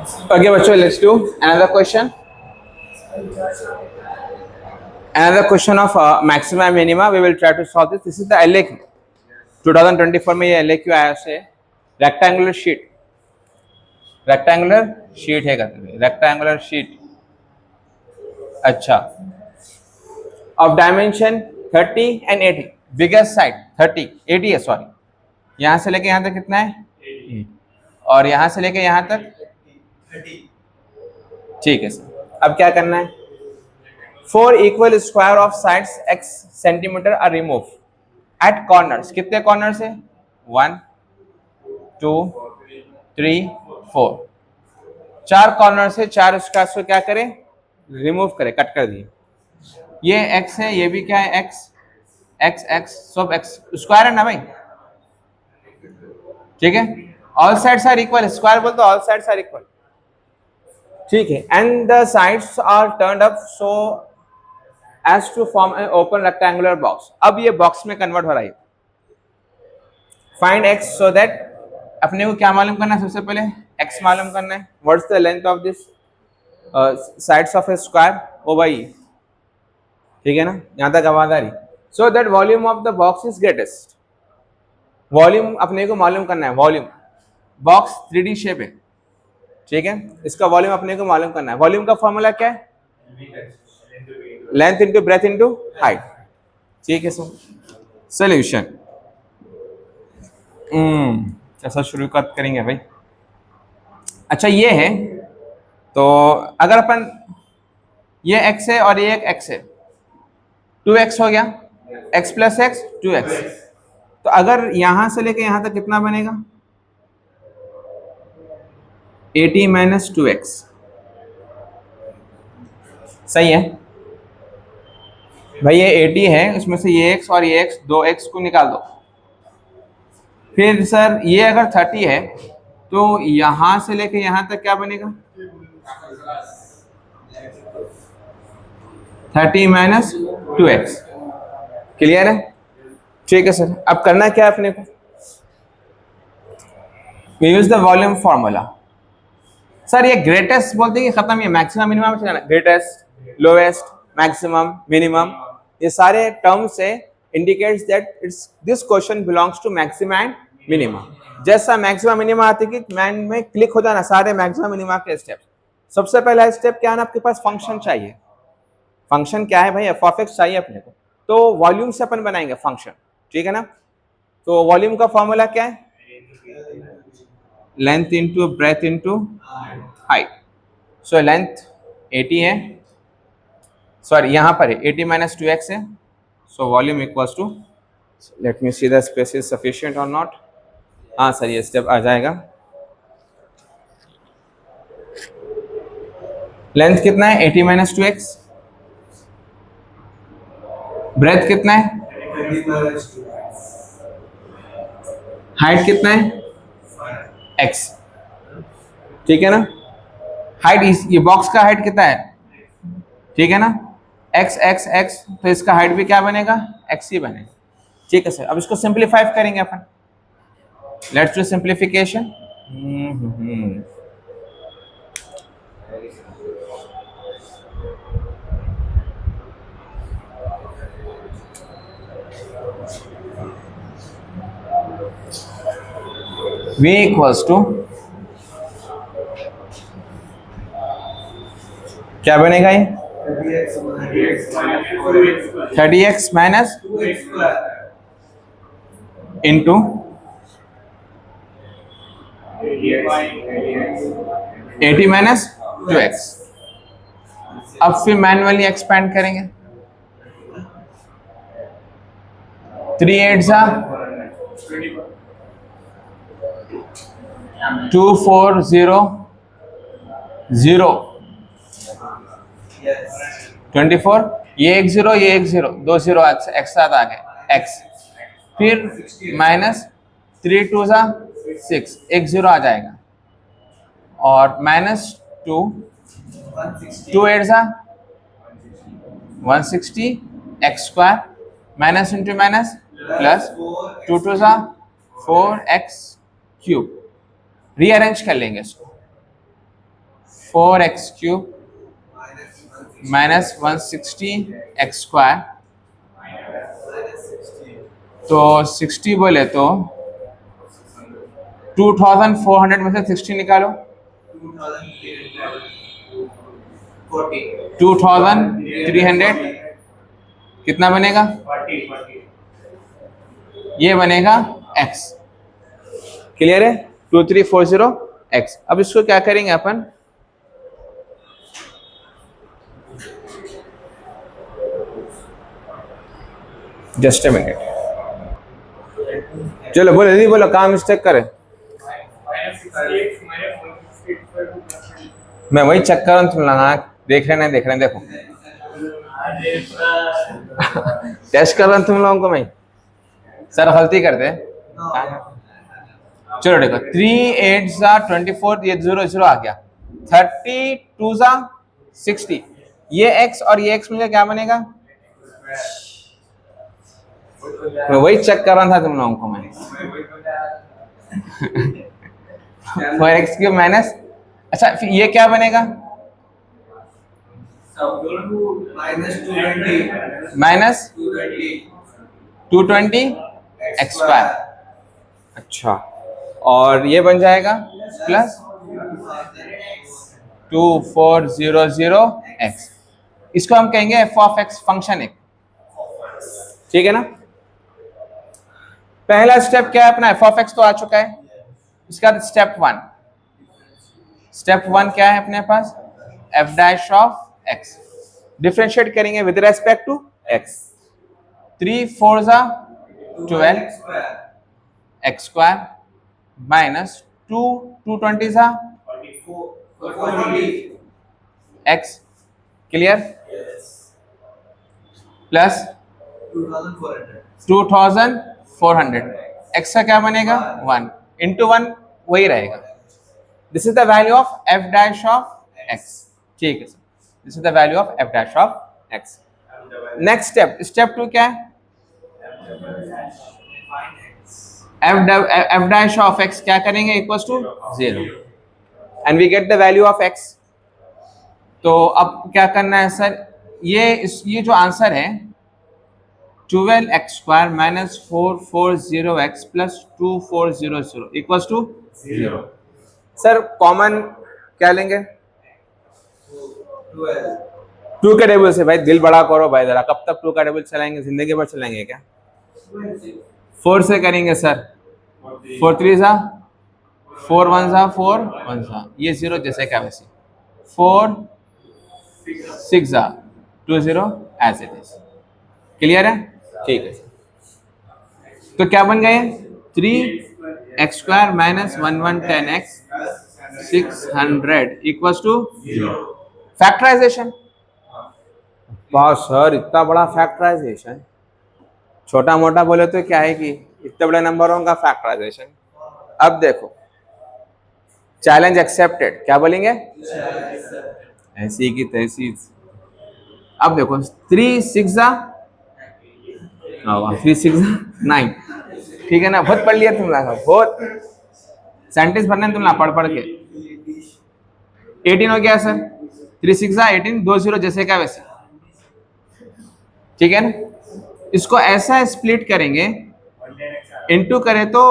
Okay, bachcho, let's do another question. Another question of maxima and minima. We will try to solve this. This is the LAQ. 2024 में ये LAQ आया से rectangular sheet. Rectangular sheet है कहते हैं. Rectangular sheet. अच्छा. Of dimension 30 and 80. Biggest side 30, 80 है sorry. यहाँ से लेके यहाँ तक कितना है? और यहाँ से लेके यहाँ तक 30. ठीक है सर. अब क्या करना है? 4 equal square of sides x centimeter are removed at corners. कितने corners है? 1 2 3 4. 4 corners से 4 स्क्वायर को क्या करें? रिमूव करें, कट कर दिए. ये x है, ये भी क्या है? x सब x स्क्वायर है ना भाई. ठीक है. All sides are equal. Square बोल तो ऑल साइड्स आर इक्वल. ठीक है. And the sides are turned up so as to form an open rectangular box. अब ये बॉक्स में कन्वर्ट हो रहा है. फाइंड x so that अपने को क्या मालूम करना है? सबसे पहले x मालूम करना है. What's the length of this sides of a square? ओ भाई ठीक है ना, यहाँ तक आवाज आ रही. So that volume of the box is greatest. Volume अपने को मालूम करना है. वॉल्यूम बॉक्स 3D शेप है. ठीक है, इसका वॉल्यूम अपने को मालूम करना है. वॉल्यूम का फॉर्मूला क्या है? Length into breadth into height. ठीक है सर. सोल्यूशन ऐसा शुरू करेंगे भाई. अच्छा ये है तो अगर अपन ये x है और ये एक x है, 2x हो गया. x plus x 2x. तो अगर यहां से लेके यहां तक कितना बनेगा? 80 माइनस 2x. सही है भाई. ये 80 है, उसमें से ये x और ये x, 2x को निकाल दो. फिर सर ये अगर 30 है तो यहां से लेके यहां तक क्या बनेगा? 30 माइनस 2x. क्लियर है? ठीक है सर. अब करना क्या है अपने को? We use the volume formula. Sir ये ग्रेटेस्ट बोलते हैं कि खत्म. ये मैक्सिमम मिनिमम से जाना. ग्रेटेस्ट, लोवेस्ट, मैक्सिमम, मिनिमम, ये सारे टर्म्स से indicates that it's this question belongs to maxima and minima. जैसा मैक्सिमा मिनिमा आती है कि माइंड में क्लिक हो जाना सारे मैक्सिमा मिनिमा के स्टेप. सबसे पहला स्टेप क्या है ना, आपके पास फंक्शन चाहिए. फंक्शन क्या है भाई? एफ ऑफ एक्स चाहिए अपने को. तो वॉल्यूम से अपन बनाएंगे फंक्शन. ठीक है ना. तो वॉल्यूम का फॉर्मूला क्या है? Length into breadth into height. So length 80 है, सॉरी यहाँ पर है 80 माइनस 2x है. So volume equals to, let me see the space is sufficient और नॉट. हाँ सर ये स्टेप आ जाएगा. लेंथ कितना है? 80 माइनस 2x. ब्रेथ कितना है? हाइट कितना है? x. ठीक है ना. हाइट ये बॉक्स का हाइट कितना है? ठीक है ना. x x x, तो इसका हाइट भी क्या बनेगा? x ही बनेगा. ठीक है सर. अब इसको सिंप्लीफाई करेंगे अपन. Let's do simplification. v equals to क्या बनेगा? ये 30x minus into 80 minus 2x. अब फिर मैनुअली एक्सपेंड करेंगे. 3 8 जा 2 4 0 0 24. ये एक 0, ये एक 0, 2 0 एक साथ आ गए x. फिर माइनस 3 2 जा 6, एक 0 आ जाएगा. और माइनस 2 2 8 जा 160 x square minus into minus plus 2 2 जा 4x क्यूब. रीअरेंज कर लेंगे इसको. 4x³ माइनस 160x², तो 60 बोले तो 2400 में से 60 निकालो, 2300 कितना बनेगा? ये बनेगा x। क्लियर है? 2340x। अब इसको क्या करेंगे अपन, जस्ट अ मिनट, चलो बोलो दीदी बोलो, काम मिस्टेक करे, मैं वही चेक कर रहा हूँ, तुम लगा देख रहे नहीं देख रहे, देखो टेस्ट कर रहा हूँ तुम लोगों को मैं, सर गलती करते हैं। चलो देखो 3 8 सा 24, ये 0 0 आ गया, 32 सा 60, ये x और ये x मिलकर क्या बनेगा? मैं वही चेक कर रहा था तुम लोगों को मैं। 4x³ माइनस, अच्छा फिर ये क्या बनेगा? Minus 220x²। अच्छा, और ये बन जाएगा प्लस 2400x। इसको हम कहेंगे f(x) फंक्शन एक, ठीक है ना। पहला स्टेप क्या है अपना, f(x) तो आ चुका है। इसका स्टेप 1 क्या है अपने पास? f'(x) डिफरेंशिएट करेंगे विद रेस्पेक्ट टू x। 3 4 सा 12 x² माइनस 2 220 सा x, क्लियर, प्लस 2400, x का क्या बनेगा? 1 इंटू 1 वही रहेगा। This is the value of f'(x), ठीक है sir, this is the value of f'(x). Next step 2 क्या है? f'(x) क्या करेंगे? Equals to 0 and we get the value of x। तो अब क्या करना है सर, ये जो आंसर है 12x² minus 440x plus 2400 equals to 0। Sir common क्या लेंगे? 2 का टेबल से। भाई दिल बड़ा करो भाई जरा, कब तक 2 का टेबल चलाएंगे? जिंदगी भर चलाएंगे क्या? 4 से करेंगे सर, 4 3 सा 4 1 सा 4 1 सा, ये 0 जैसे क्या वैसे, 4 6 सा 2 0 एज इट इज। क्लियर है? ठीक है। तो क्या बन गए? 3x² minus 1110x 600 equals to 0। Factorization. वाह सर, इतना बड़ा फैक्टराइजेशन, छोटा मोटा बोले तो क्या है कि इतने बड़े नंबरों का फैक्टराइजेशन। अब देखो, चैलेंज एक्सेप्टेड, क्या बोलेंगे? ऐसी की तैसी। अब देखो 3 6 3 6 9, ठीक है ना, बहुत पढ़ लिया तुम लोग, बहुत सेंटेंस भरने तुम लोग पढ़ के। 18 हो गया सर, 3 6 18, 2 0 जैसे क्या वैसे, ठीक है ना। इसको ऐसा स्प्लिट करेंगे, इनटू करे तो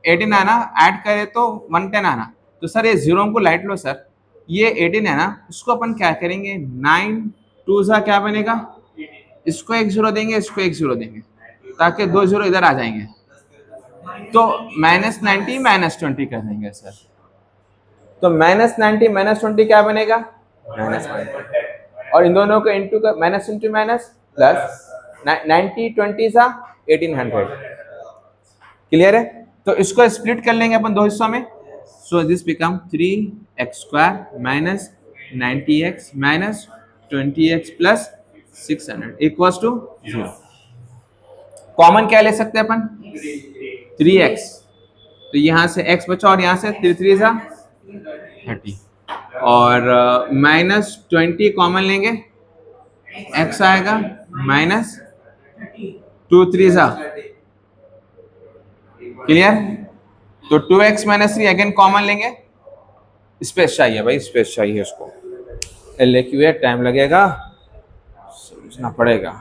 18 आना, ऐड करे तो 110 आना। तो सर ये 0 को लाइट लो सर, ये 18 है ना, उसको अपन क्या करेंगे? 9 2 सा क्या बनेगा? इसको 1 0 देंगे, इसको 1 0 देंगे, ताकि 2 0 इधर आ जाएंगे, तो -90 -20 कर देंगे सर। तो -90 -20 क्या बनेगा? -20, और इन दोनों को इंटू का माइनस इंटू माइनस प्लस 90 20 सा 1800। क्लियर है? तो इसको स्प्लिट कर लेंगे अपन दो हिस्सों में। So this become 3x² minus 90x minus 20x plus 600 equals to 0। Common क्या ले सकते हैं अपन? 3x, तो यहाँ से x बचा और यहाँ से 3 3 सा 30, और -20 कॉमन लेंगे, x आएगा माइनस 2 3 सा। क्लियर? तो 2x माइनस 3 अगेन कॉमन लेंगे, स्पेस चाहिए भाई, स्पेस चाहिए इसको। LAQ है, टाइम लगेगा, समझना पड़ेगा।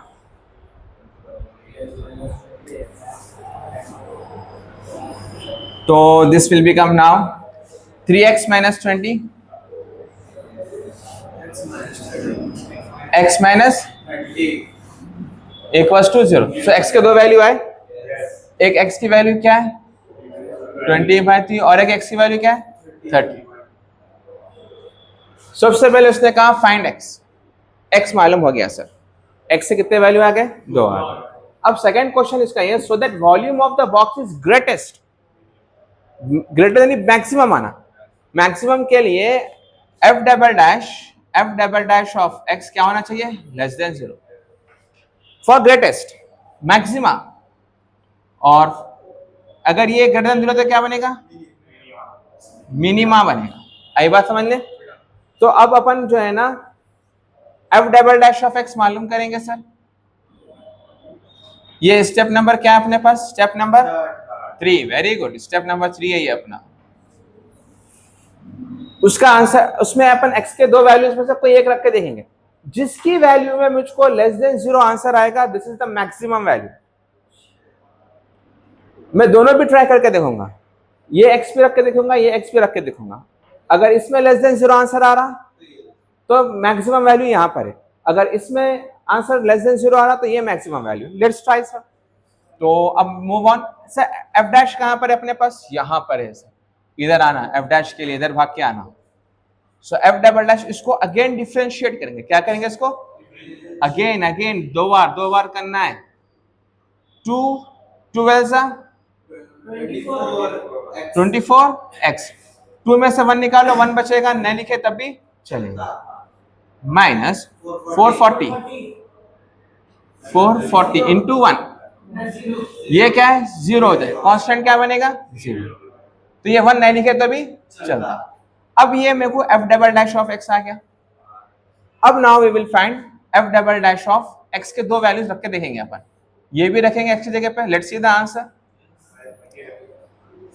तो this will become now 3x minus 20 x minus equals to 0। So x के दो वैल्यू आए, एक x की वैल्यू क्या है 20/3 और एक x की वैल्यू क्या है 30। सबसे पहले उसने कहा फाइंड x मालूम हो गया सर, x से कितने वैल्यू आ गए 2 आ गए। अब सेकंड क्वेश्चन इसका ये, सो that volume of the box is greatest, greater than maximum आना, मैक्सिमम के लिए f double dash of x क्या होना चाहिए less than 0 for greatest maxima, और अगर ये ग्रेटर देन 0 तो क्या बनेगा मिनिमा बनेगा। आई बात समझ ले। तो अब अपन जो है ना f double dash of x मालूम करेंगे सर। ये स्टेप नंबर क्या है अपने पास, step number 3, very good, step number 3 है ये अपना। उसका आंसर, उसमें अपन x के दो वैल्यूज में से कोई एक रख के देखेंगे, जिसकी वैल्यू में मुझको लेस देन 0 आंसर आएगा, this is the maximum value. मैं दोनों भी ट्राई करके देखूंगा, ये x भी रख के देखूंगा, ये x भी रख के देखूंगा। अगर इसमें लेस देन 0 आंसर आ रहा तो मैक्सिमम वैल्यू यहां पर है, अगर इसमें आंसर लेस देन 0 आ रहा तो ये maximum value. Let's try sir. तो अब move on sir. f dash कहां पर है अपने पास, यहां पर है सर, इधर आना, f डैश के लिए इधर भाग के आना। सो f डबल डैश, इसको अगेन डिफरेंशिएट करेंगे, क्या करेंगे इसको अगेन दो बार करना है। 2 12 24x, 2 में से 1 निकालो, 1 बचेगा, नहीं लिखे तब भी चलेगा, माइनस 440 इंटू 1, ये क्या है 0 हो जाए, कांस्टेंट क्या बनेगा 0, तो ये 1 नहीं लिखे तो भी चलता। अब ये मेरे को f double dash of x आ गया। अब now we will find f double dash of x के दो वैल्यूज रख के देखेंगे अपन, ये भी रखेंगे x की जगह पे। Let's see the answer.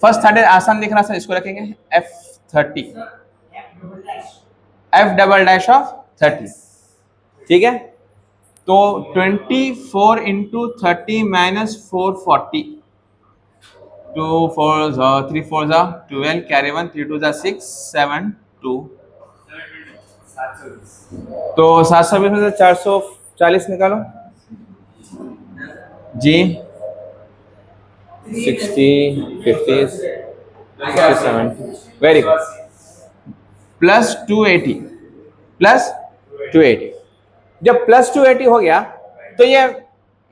First third आसान दिख रहा सर, इसको रखेंगे f30, f double dash of 30, ठीक है। तो 24 इंटू 30 माइनस 440, 2 4 3 4 12, कैरी 1, 3 2 6 7 2, तो 720 में से 440 निकालो जी, 60 50 67, वेरी गुड, प्लस 280 जब प्लस 280 हो गया तो ये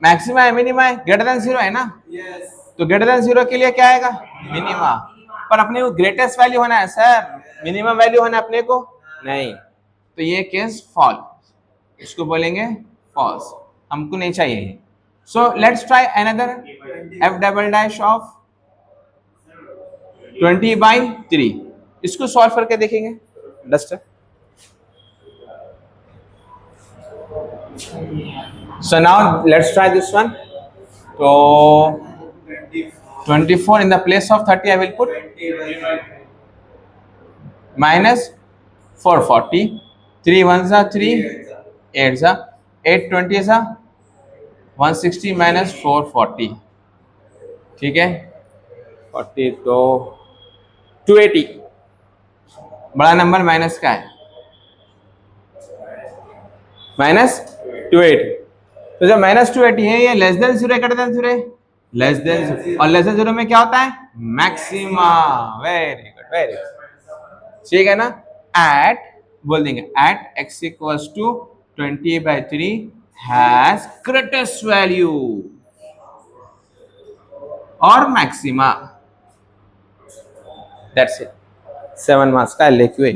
मैक्सिमा है मिनिमा है, ग्रेटर देन 0 है ना, तो ग्रेटर देन 0 के लिए क्या आएगा मिनिमा, पर अपने को ग्रेटेस्ट वैल्यू होना है सर, मिनिमम वैल्यू होना है अपने को नहीं, तो ये केस फॉल्स, इसको बोलेंगे फॉल्स, हमको नहीं चाहिए। So let's try another f double dash of 20/3, इसको सॉल्व करके देखेंगे। Duster, so now let's try this one. So 24 in the place of 30 I will put minus 440, 3 1s are 3, 8s are 8, 20s are 160 minus 440, ठीक है 40, तो 280, बड़ा number minus का है, minus 280, तो जब माइनस 280 है ये less than 0 greater than 0, less than 0, और लेस देन 0 में क्या होता है maxima, very good very good, ठीक है ना। एट बोल देंगे at x equals to 20/3 has greatest value और मैक्सिमा, दैट्स इट, 7 मार्क्स का LAQ है।